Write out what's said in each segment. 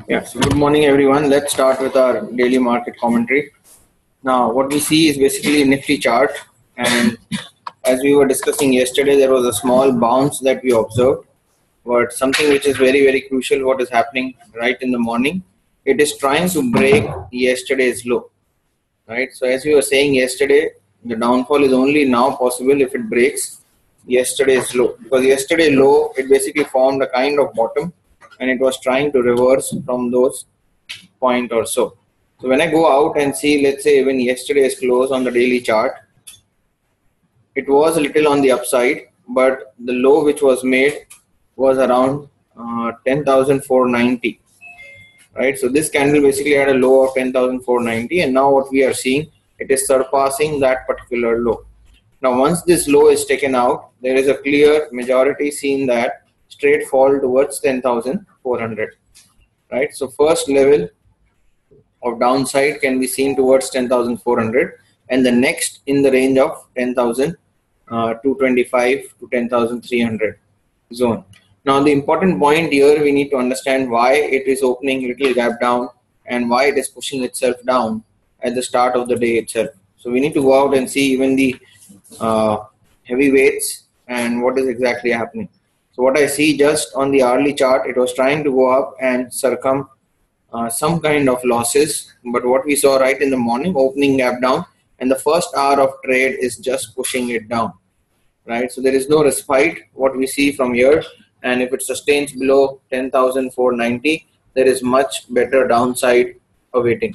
Yeah, so good morning everyone. Let's start with our daily market commentary. Now, what we see is basically a Nifty chart, and as we were discussing yesterday, there was a small bounce that we observed, but something which is very crucial, what is happening right in the morning, it is trying to break yesterday's low, right? So as we were saying yesterday, the downfall is only now possible if it breaks yesterday's low, because yesterday low, it basically formed a kind of bottom and it was trying to reverse from those point or so. So when I go out and see, let's say even yesterday's close on the daily chart, it was a little on the upside, but the low which was made was around 10,490, right? So this candle basically had a low of 10,490, and now what we are seeing, it is surpassing that particular low. Now once this low is taken out, there is a clear majority seen that straight fall towards 10,400, right? So first level of downside can be seen towards 10,400, and the next in the range of 10,225 to 10,300 zone. Now the important point here, we need to understand why it is opening little gap down and why it is pushing itself down at the start of the day itself. So we need to go out and see even the heavyweights and what is exactly happening. So what I see just on the hourly chart, it was trying to go up and circum some kind of losses, but what we saw right in the morning, opening gap down, and the first hour of trade is just pushing it down, right? So there is no respite what we see from here, and if it sustains below 10,490, there is much better downside awaiting,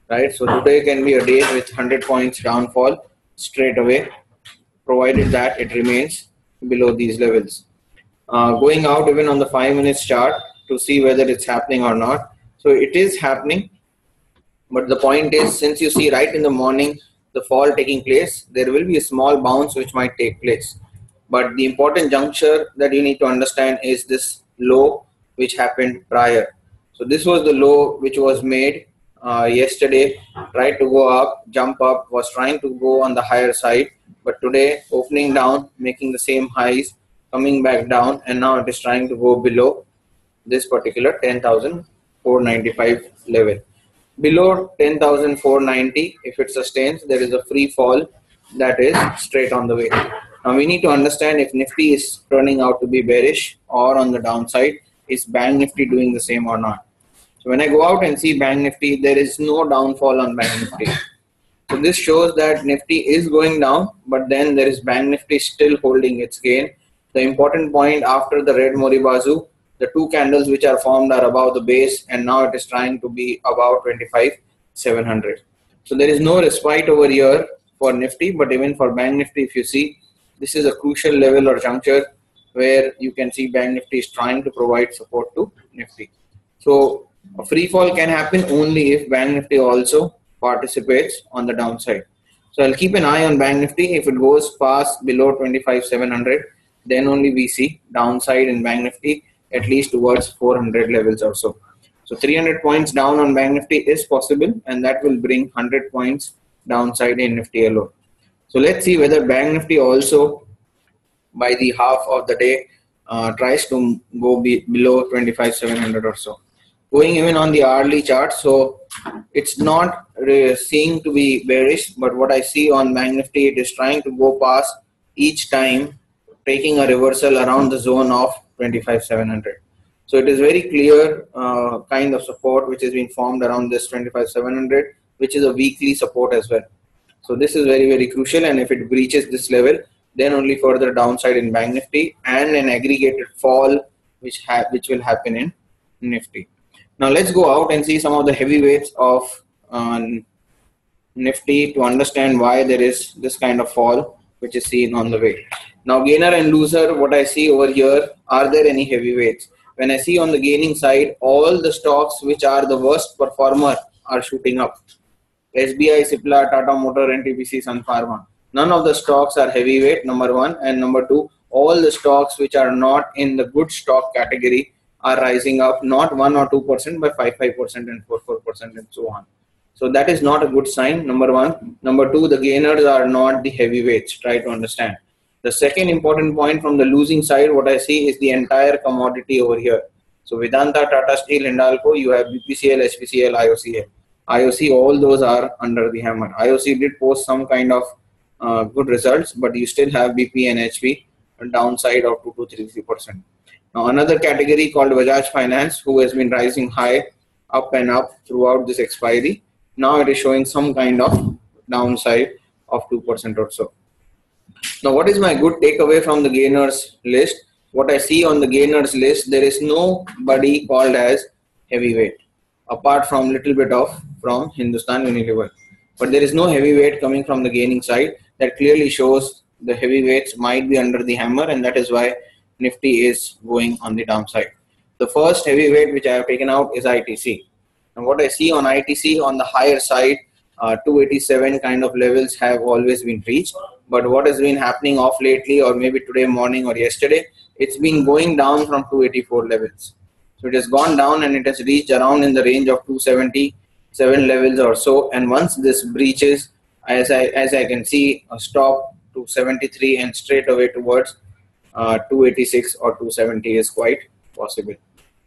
right? So today can be a day with 100 points downfall straight away, provided that it remains below these levels. Going out even on the 5 minutes chart to see whether it's happening or not. So it is happening, but the point is, since you see right in the morning the fall taking place, there will be a small bounce which might take place. But the important juncture that you need to understand is this low which happened prior. So this was the low which was made yesterday, tried to go up, jump up, was trying to go on the higher side, but today opening down, making the same highs, coming back down, and now it is trying to go below this particular 10,495 level. Below 10,490, if it sustains, there is a free fall that is straight on the way. Now we need to understand if Nifty is turning out to be bearish or on the downside, is BankNifty doing the same or not? So when I go out and see BankNifty, there is no downfall on BankNifty. So this shows that Nifty is going down, but then there is BankNifty still holding its gain. The important point, after the red Moribazu, the two candles which are formed are above the base, and now it is trying to be above 25,700. So there is no respite over here for Nifty, but even for BankNifty, if you see, this is a crucial level or juncture where you can see BankNifty is trying to provide support to Nifty. So a free fall can happen only if BankNifty also participates on the downside. So I'll keep an eye on BankNifty. If it goes past below 25,700, then only we see downside in BankNifty, at least towards 400 levels or so. So 300 points down on BankNifty is possible, and that will bring 100 points downside in Nifty alone. So let's see whether BankNifty also by the half of the day tries to go below 25,700 or so. Going even on the hourly chart, so it's not seeming to be bearish, but what I see on BankNifty, it is trying to go past each time, taking a reversal around the zone of 25,700. So it is very clear kind of support which has been formed around this 25,700, which is a weekly support as well. So this is very crucial, and if it breaches this level, then only further downside in BankNifty and an aggregated fall which will happen in Nifty. Now let's go out and see some of the heavyweights of Nifty to understand why there is this kind of fall which is seen on the way. Now gainer and loser, what I see over here, are there any heavyweights? When I see on the gaining side, all the stocks which are the worst performer are shooting up. SBI, Cipla, Tata Motor, NTPC, Sun Pharma. None of the stocks are heavyweight, number one. And number two, all the stocks which are not in the good stock category are rising up, not 1 or 2%, but 5% and 4% and so on. So that is not a good sign, number one. Number two, the gainers are not the heavyweights. Try to understand. The second important point from the losing side, what I see is the entire commodity over here. So Vedanta, Tata Steel, Hindalco, you have BPCL, SPCL, IOCL. IOC, all those are under the hammer. IOC did post some kind of good results, but you still have BP and HP a downside of 2 to 3%. Now another category called Bajaj Finance, who has been rising high, up and up throughout this expiry. Now it is showing some kind of downside of 2% or so. Now, what is my good takeaway from the gainers list? What I see on the gainers list, there is nobody called as heavyweight, apart from little bit of from Hindustan Unilever. But there is no heavyweight coming from the gaining side. That clearly shows the heavyweights might be under the hammer, and that is why Nifty is going on the downside. The first heavyweight which I have taken out is ITC. And what I see on ITC on the higher side, 287 kind of levels have always been reached. But what has been happening off lately, or maybe today morning or yesterday, it's been going down from 284 levels. So it has gone down and it has reached around in the range of 277 levels or so. And once this breaches, as I can see, a stop to 73 and straight away towards 286 or 270 is quite possible.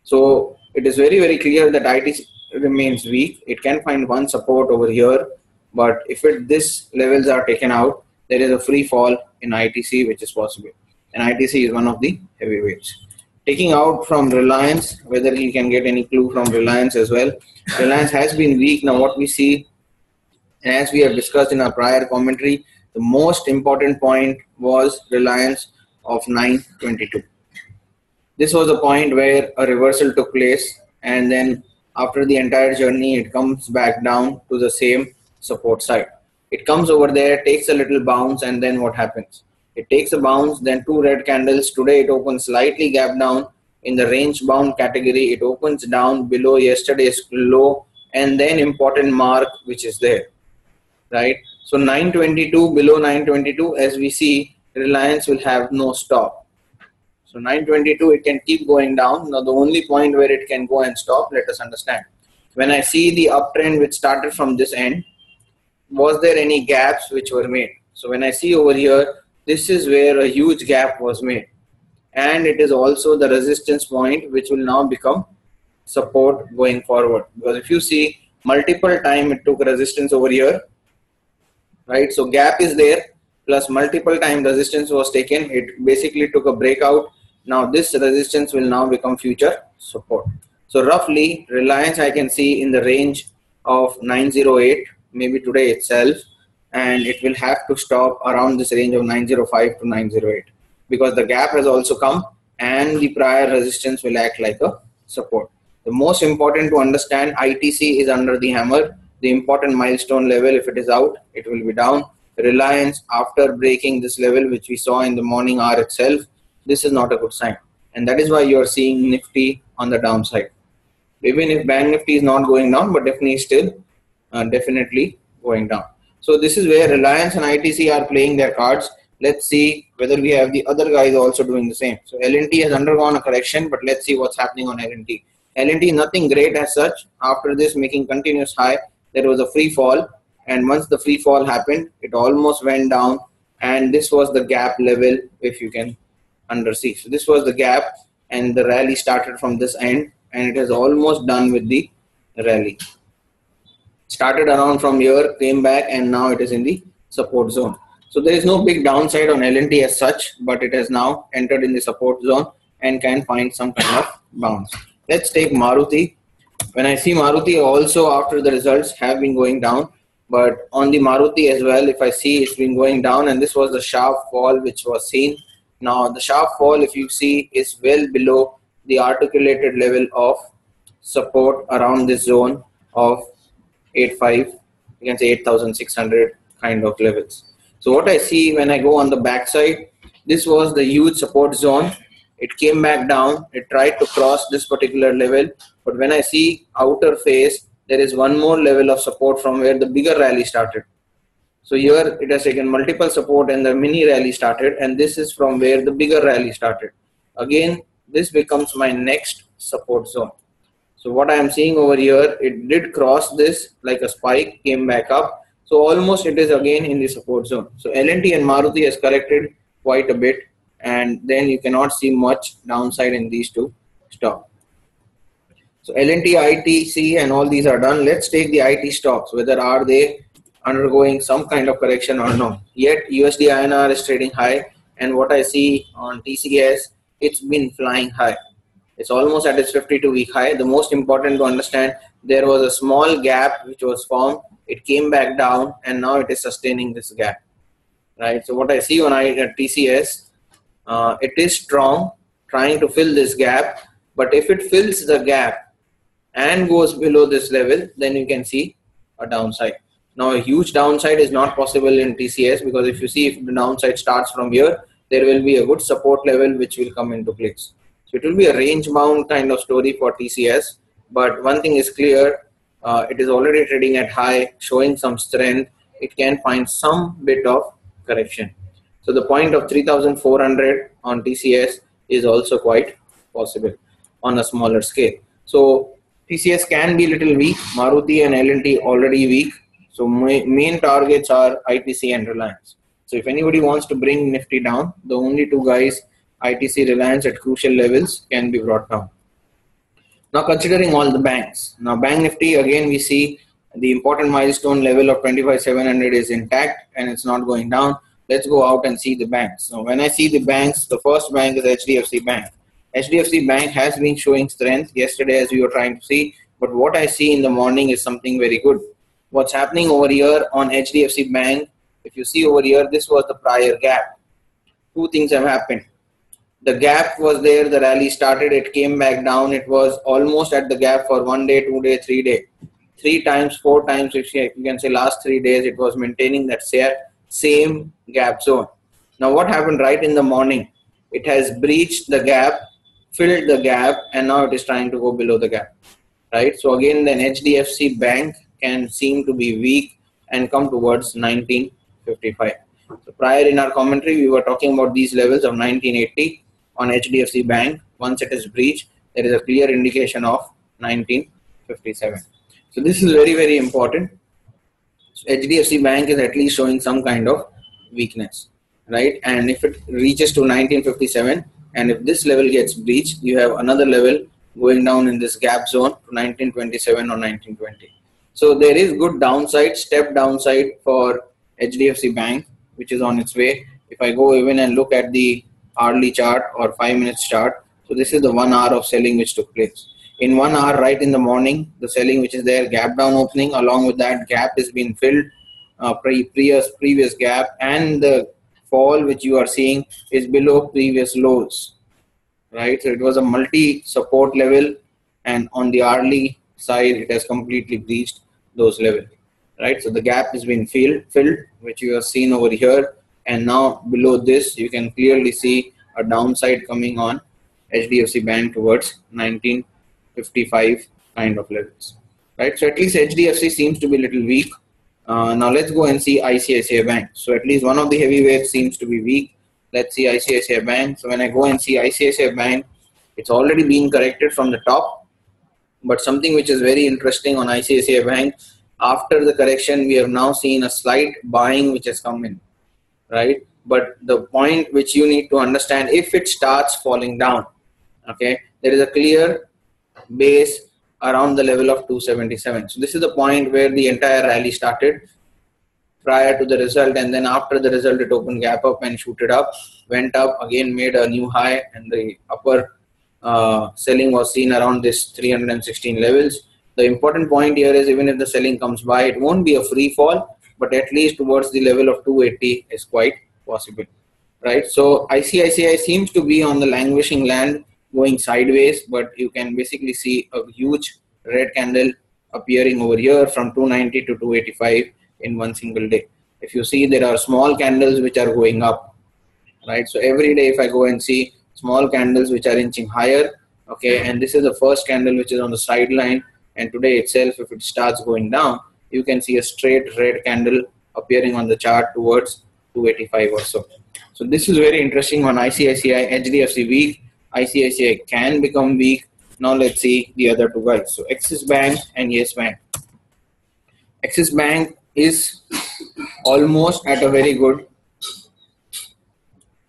So it is very, very clear that ITC remains weak. It can find one support over here, but if this levels are taken out, there is a free fall in ITC which is possible, and ITC is one of the heavyweights. Taking out from Reliance, whether you can get any clue from Reliance as well. Reliance has been weak. Now what we see, and as we have discussed in our prior commentary, the most important point was Reliance of 922. This was a point where a reversal took place, and then after the entire journey, it comes back down to the same support side. It comes over there, takes a little bounce, and then what happens? It takes a bounce, then two red candles. Today it opens slightly gap down in the range bound category. It opens down below yesterday's low, and then important mark which is there, right? So 922, below 922, as we see, Reliance will have no stop. So 922, it can keep going down. Now the only point where it can go and stop, let us understand. When I see the uptrend which started from this end, was there any gaps which were made? So when I see over here, this is where a huge gap was made. And it is also the resistance point which will now become support going forward. Because if you see, multiple time it took resistance over here, right? So gap is there, plus multiple time resistance was taken. It basically took a breakout. Now this resistance will now become future support. So roughly Reliance I can see in the range of 908, maybe today itself, and it will have to stop around this range of 905 to 908, because the gap has also come and the prior resistance will act like a support. The most important to understand, ITC is under the hammer. The important milestone level, if it is out, it will be down. Reliance, after breaking this level which we saw in the morning hour itself, this is not a good sign, and that is why you are seeing Nifty on the downside. Even if BankNifty is not going down, but definitely still definitely going down. So this is where Reliance and ITC are playing their cards. Let's see whether we have the other guys also doing the same. So L&T has undergone a correction, but let's see what's happening on L&T. L&T, nothing great as such. After this making continuous high, there was a free fall, and once the free fall happened, it almost went down, and this was the gap level, if you can undersee. So this was the gap, and the rally started from this end, and it is almost done with the rally. Started around from here, came back, and now it is in the support zone. So there is no big downside on L&T as such, but it has now entered in the support zone and can find some kind of bounce. Let's take Maruti. When I see Maruti also after the results have been going down, but on the Maruti as well, if I see it's been going down, and this was the sharp fall which was seen. Now the sharp fall, if you see, is well below the articulated level of support around this zone of 85, you can say 8,600 kind of levels. So what I see when I go on the backside, this was the huge support zone. It came back down. It tried to cross this particular level, but when I see outer face, there is one more level of support from where the bigger rally started. So here it has taken multiple support and the mini rally started, and this is from where the bigger rally started. Again, this becomes my next support zone. So what I am seeing over here, it did cross this like a spike, came back up. So almost it is again in the support zone. So L&T and Maruti has corrected quite a bit, and then you cannot see much downside in these two stocks. So L&T, ITC and all these are done. Let's take the IT stocks, whether are they undergoing some kind of correction or no. Yet USD INR is trading high, and what I see on TCS, it's been flying high. It's almost at its 52-week high. The most important to understand, there was a small gap which was formed. It came back down and now it is sustaining this gap, right? So what I see on TCS, it is strong, trying to fill this gap. But if it fills the gap and goes below this level, then you can see a downside. Now a huge downside is not possible in TCS, because if you see, if the downside starts from here, there will be a good support level which will come into place. So it will be a range bound kind of story for TCS. But one thing is clear, it is already trading at high, showing some strength. It can find some bit of correction. So the point of 3,400 on TCS is also quite possible on a smaller scale. So TCS can be a little weak. Maruti and L&T already weak. So main targets are ITC and Reliance. So if anybody wants to bring Nifty down, the only two guys, ITC, Reliance, at crucial levels can be brought down. Now considering all the banks, now BankNifty, again we see the important milestone level of 25,700 is intact and it's not going down. Let's go out and see the banks. Now when I see the banks, the first bank is HDFC Bank. HDFC Bank has been showing strength yesterday, as we were trying to see, but what I see in the morning is something very good. What's happening over here on HDFC Bank, if you see over here, this was the prior gap. Two things have happened. The gap was there, the rally started, it came back down, it was almost at the gap for 1 day, 2 day, 3 day. 3 times, 4 times, if you can say last 3 days, it was maintaining that same gap zone. Now what happened right in the morning? It has breached the gap, filled the gap, and now it is trying to go below the gap, right? So again, then HDFC Bank can seem to be weak and come towards 1955. So prior in our commentary, we were talking about these levels of 1980 on HDFC Bank. Once it is breached, there is a clear indication of 1957. So this is very, very important. So HDFC Bank is at least showing some kind of weakness, right? And if it reaches to 1957, and if this level gets breached, you have another level going down in this gap zone to 1927 or 1920. So there is good downside, step downside for HDFC Bank, which is on its way. If I go even and look at the hourly chart or 5 minutes chart, so this is the 1 hour of selling which took place. In 1 hour, right in the morning, the selling which is there, gap down opening, along with that gap is being filled, previous gap, and the fall which you are seeing is below previous lows, right? So it was a multi support level, and on the hourly side, it has completely breached those levels, right? So the gap has been filled, which you have seen over here, and now below this, you can clearly see a downside coming on HDFC Bank towards 1955 kind of levels, right? So at least HDFC seems to be a little weak. Now let's go and see ICICI Bank. So at least one of the heavyweights seems to be weak. Let's see ICICI Bank. So when I go and see ICICI Bank, it's already been corrected from the top. But something which is very interesting on ICICI Bank, after the correction, we have now seen a slight buying which has come in, right? But the point which you need to understand, if it starts falling down, okay, there is a clear base around the level of 277. So this is the point where the entire rally started prior to the result, and then after the result, it opened gap up and shooted up, went up again, made a new high, and the upper selling was seen around this 316 levels. The important point here is, even if the selling comes by, it won't be a free fall, but at least towards the level of 280 is quite possible, right? So ICICI seems to be on the languishing land, going sideways, but you can basically see a huge red candle appearing over here from 290 to 285 in one single day. If you see, there are small candles which are going up, right? So every day if I go and see small candles which are inching higher, okay, and this is the first candle which is on the sideline, and today itself, if it starts going down, you can see a straight red candle appearing on the chart towards 285 or so. So this is very interesting on ICICI. HDFC weak, ICICI can become weak. Now let's see the other two guys. So Axis Bank and Yes Bank. Axis Bank is almost at a very good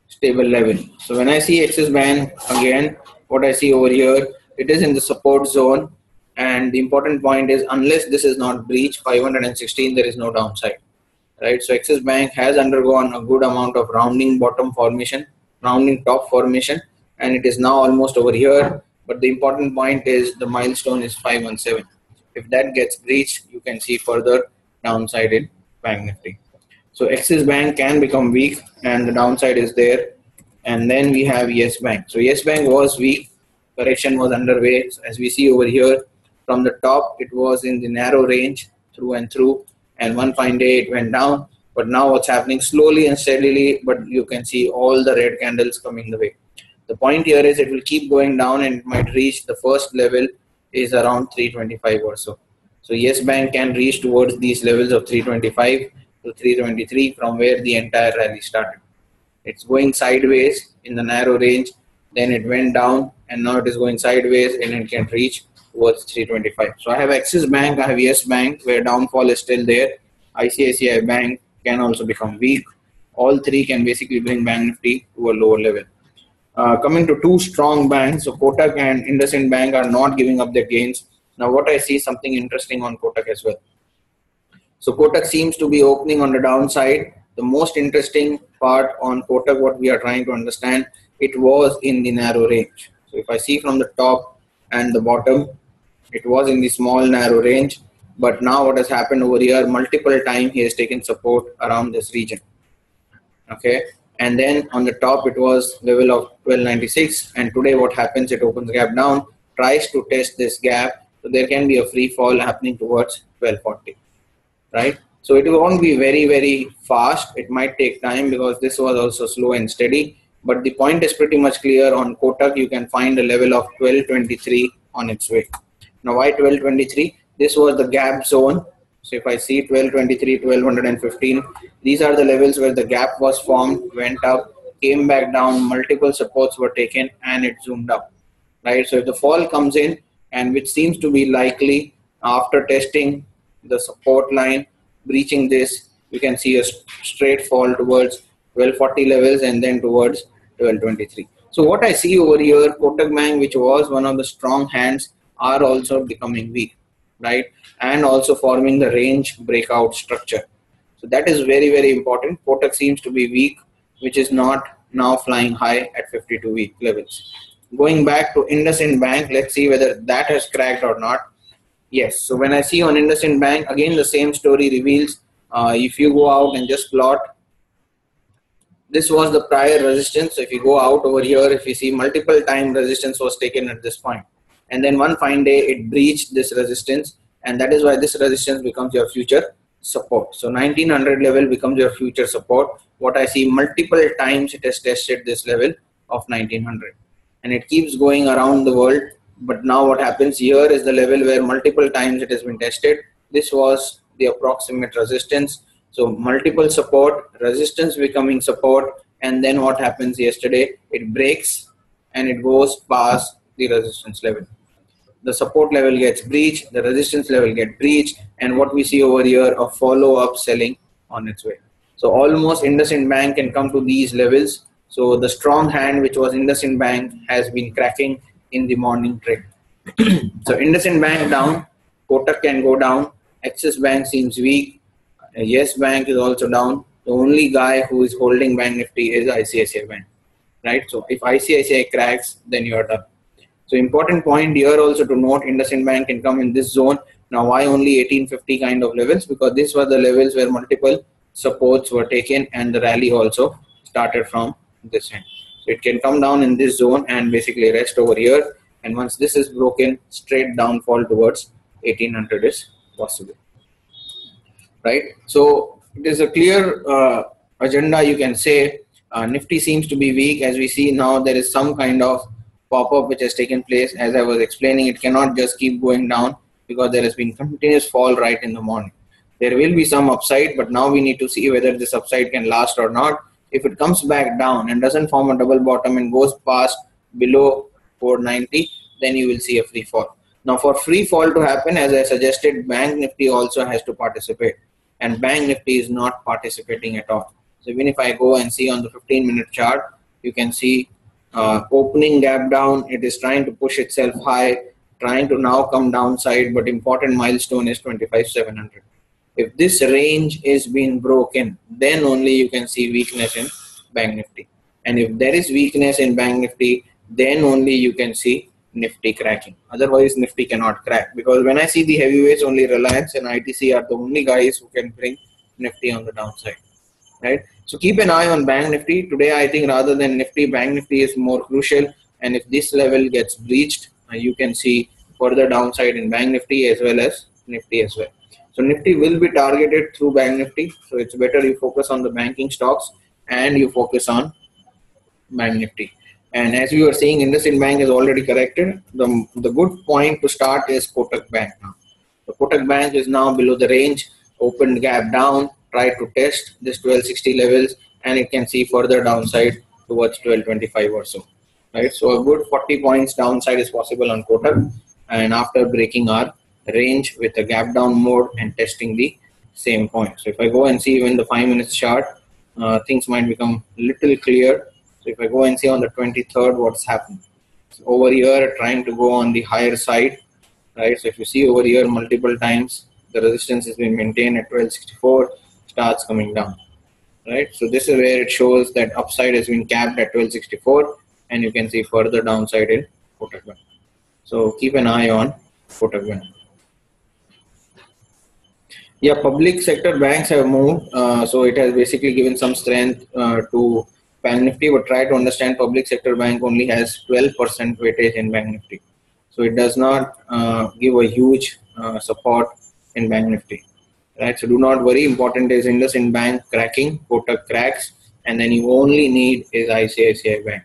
stable level. So when I see Axis Bank again, what I see over here, it is in the support zone, And the important point is, unless this is not breached 516, there is no downside, right? So Axis Bank has undergone a good amount of rounding bottom formation, rounding top formation, and it is now almost over here. But the important point is the milestone is 517. If that gets breached, you can see further downside in Bank Nifty. So Axis Bank can become weak, and the downside is there. And then we have Yes Bank. So Yes Bank was weak, correction was underway. So as we see over here, from the top, it was in the narrow range through and through, and one fine day it went down. But now what's happening, slowly and steadily, but you can see all the red candles coming the way. The point here is it will keep going down, and it might reach the first level is around 325 or so. So Yes Bank can reach towards these levels of 325 to 323 from where the entire rally started. It's going sideways in the narrow range, then it went down, and now it is going sideways, and it can reach towards 325. So I have Axis Bank, I have Yes Bank, where downfall is still there. ICICI Bank can also become weak. All three can basically bring Bank Nifty to a lower level. Coming to two strong banks, so Kotak and IndusInd Bank are not giving up their gains. Now what I see, something interesting on Kotak as well. So Kotak seems to be opening on the downside. The most interesting part on Kotak, what we are trying to understand, it was in the narrow range. So if I see from the top and the bottom, it was in the small narrow range. But now what has happened over here, multiple times he has taken support around this region. Okay. And then on the top, it was level of 1296. And today what happens, it opens gap down, tries to test this gap. So there can be a free fall happening towards 1240, right? So it won't be very, very fast. It might take time because this was also slow and steady. But the point is pretty much clear on Kotak. You can find a level of 1223 on its way. Now why 1223? This was the gap zone. So if I see 1223, 1215, these are the levels where the gap was formed, went up, came back down, multiple supports were taken, and it zoomed up, right? So if the fall comes in, and which seems to be likely after testing the support line, breaching this, you can see a straight fall towards 1240 levels and then towards 1223. So what I see over here, Kotak Bank, which was one of the strong hands, are also becoming weak, right? And also forming the range breakout structure. So that is very, very important. Kotak seems to be weak, which is not now flying high at 52-week levels. Going back to IndusInd Bank, let's see whether that has cracked or not. Yes, so when I see on IndusInd Bank, again the same story reveals. If you go out and just plot, this was the prior resistance. So if you go out over here, if you see multiple time resistance was taken at this point. And then one fine day, it breached this resistance. And that is why this resistance becomes your future support. So 1900 level becomes your future support. What I see, multiple times it has tested this level of 1900. And it keeps going around the world. But now what happens here is the level where multiple times it has been tested. This was the approximate resistance. So multiple support, resistance becoming support. And then what happens yesterday, it breaks and it goes past the resistance level. The support level gets breached, the resistance level gets breached, and what we see over here, a follow-up selling on its way. So almost IndusInd Bank can come to these levels. So the strong hand, which was IndusInd Bank, has been cracking in the morning trade. So IndusInd Bank down, Kotak can go down, Axis Bank seems weak, Yes Bank is also down. The only guy who is holding Bank Nifty is ICICI Bank, right? So if ICICI cracks, then you are done. So important point here also to note, IndusInd Bank can come in this zone. Now why only 1850 kind of levels? Because these were the levels where multiple supports were taken and the rally also started from this end. So it can come down in this zone and basically rest over here. And once this is broken, straight downfall towards 1800 is possible, right? So it is a clear agenda, you can say. Nifty seems to be weak. As we see now, there is some kind of pop-up which has taken place. As I was explaining, it cannot just keep going down because there has been continuous fall right in the morning. There will be some upside, but now we need to see whether this upside can last or not. If it comes back down and doesn't form a double bottom and goes past below 490, then you will see a free fall. Now for free fall to happen, as I suggested, Bank Nifty also has to participate, and Bank Nifty is not participating at all. So even if I go and see on the 15-minute chart, you can see opening gap down, it is trying to push itself high, trying to now come downside, but important milestone is 25,700. If this range is being broken, then only you can see weakness in Bank Nifty. And if there is weakness in Bank Nifty, then only you can see Nifty cracking. Otherwise, Nifty cannot crack, because when I see the heavyweights, only Reliance and ITC are the only guys who can bring Nifty on the downside, right? So keep an eye on Bank Nifty. Today, I think rather than Nifty, Bank Nifty is more crucial. And if this level gets breached, you can see further downside in Bank Nifty as well as Nifty as well. So Nifty will be targeted through Bank Nifty. So it's better you focus on the banking stocks and you focus on Bank Nifty. And as you are seeing, IndusInd Bank is already corrected. The good point to start is Kotak Bank now. The Kotak Bank is now below the range, opened gap down, tried to test this 1260 levels, and it can see further downside towards 1225 or so. Right, so a good 40 points downside is possible on Kotak, and after breaking our range with a gap down mode and testing the same point. So if I go and see even the 5 minutes chart, things might become little clear. So if I go and see on the 23rd what's happened. So over here trying to go on the higher side, right? So if you see over here multiple times, the resistance has been maintained at 1264, starts coming down, right? So this is where it shows that upside has been capped at 1264, and you can see further downside in Kotak Bank. So keep an eye on Kotak Bank. Yeah, public sector banks have moved, so it has basically given some strength to Bank Nifty, but try to understand public sector bank only has 12% weightage in Bank Nifty. So it does not give a huge support in Bank Nifty, right? So do not worry. Important is IndusInd Bank cracking, Kotak cracks, and then you only need is ICICI Bank.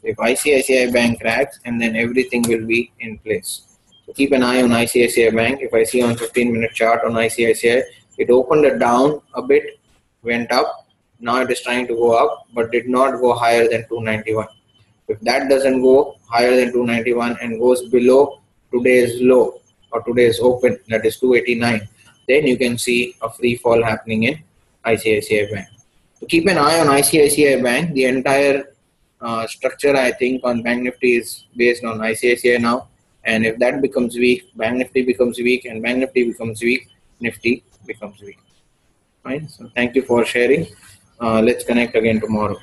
If ICICI Bank cracks, and then everything will be in place. So keep an eye on ICICI Bank. If I see on 15-minute chart on ICICI, it opened it down a bit, went up. Now it is trying to go up, but did not go higher than 291. If that doesn't go higher than 291 and goes below today's low or today's open, that is 289, then you can see a free fall happening in ICICI Bank. So keep an eye on ICICI Bank. The entire structure, I think, on Bank Nifty is based on ICICI now. And if that becomes weak, Bank Nifty becomes weak, and Bank Nifty becomes weak, Nifty becomes weak. Right? So thank you for sharing. Let's connect again tomorrow.